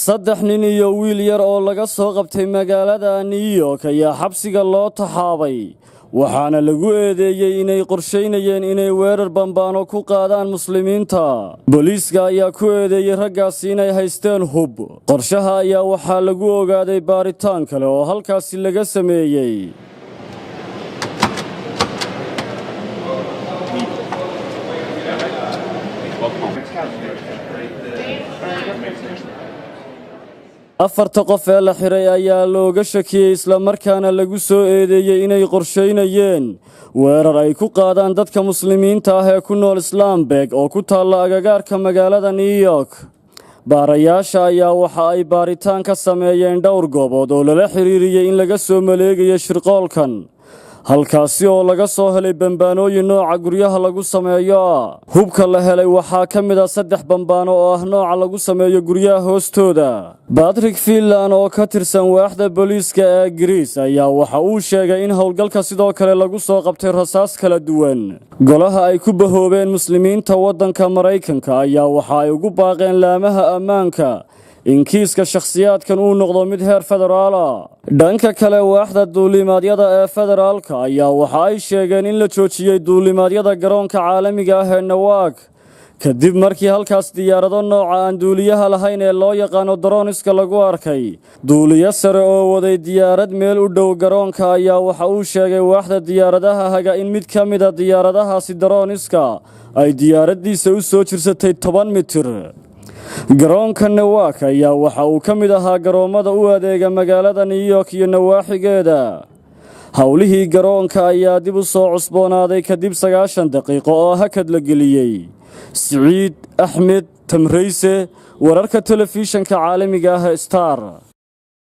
saddex nin iyo wiil yar oo laga soo qabtay magaalada New York ayaa xabsiga loo taxaabay waxaana lagu eedeeyay inay qorsheynayeen inay weerar bambaano ku qaadaan muslimiinta. Booliiska ayaa ku eedeeyay raggaasi inay haysteen hub. Qorshaha ayaa waxaa lagu ogaaday baaritaan kale oo halkaasi laga sameeyay. afarta qof ee la xiray ayaa looga shakiyay isla markaana lagu soo eedeeyay inay qorsheynayeen weerar ay ku qaadaan dadka muslimiinta ah ee ku nool Islaambeeg oo ku taalla agagaarka magaalada New York. Baarayaasha ayaa waxa ay baaritaan ka sameeyeen dhowr goobood oo lala xiriiriyay in laga soo maleegayo shirqoolkan, halkaasi oo laga soo helay bambaanooyin nooca guryaha lagu sameeyo. Hubka la helay waxaa ka mid ah 3 bambaano oo ah nooca lagu sameeyo guryaha hoostooda. Patrick Phelan oo ka tirsan waaxda booliiska ee Greece ayaa waxa uu sheegay in howlgalka sidoo kale lagu soo qabtay rasaas kala duwan. Golaha ay ku bahoobeen muslimiinta waddanka Mareykanka ayaa waxa ay ugu baaqeen laamaha ammaanka in kiiska shakhsiyaadkan uu noqdo mid heer federaal ah. Dhanka kale, waaxda duulimaadyada ee federaalka ayaa waxa ay sheegeen in la joojiyay duulimaadyada garoonka caalamiga ah ee Newark kadib markii halkaas diyaarado nooca aan duuliyaha lahayn ee loo yaqaano droniska lagu arkay. Duuliye sare oo waday diyaarad meel u dhow garoonka ayaa waxa uu sheegay waaxda diyaaradaha haga in mid ka mid ah diyaaradahaasi droniska ay diyaaradiisa u soo jirsatay 10 mitir. garoonka Newark ayaa waxa uu ka mid ahaa garoomada u adeega magaalada New York iyo nawaaxigeeda. Howlihii garoonka ayaa dib u soo cusboonaaday kadib 90 daqiiqo oo hakad la geliyay. Saciid Axmed Tamreyse, wararka telefishinka caalamiga ah Star.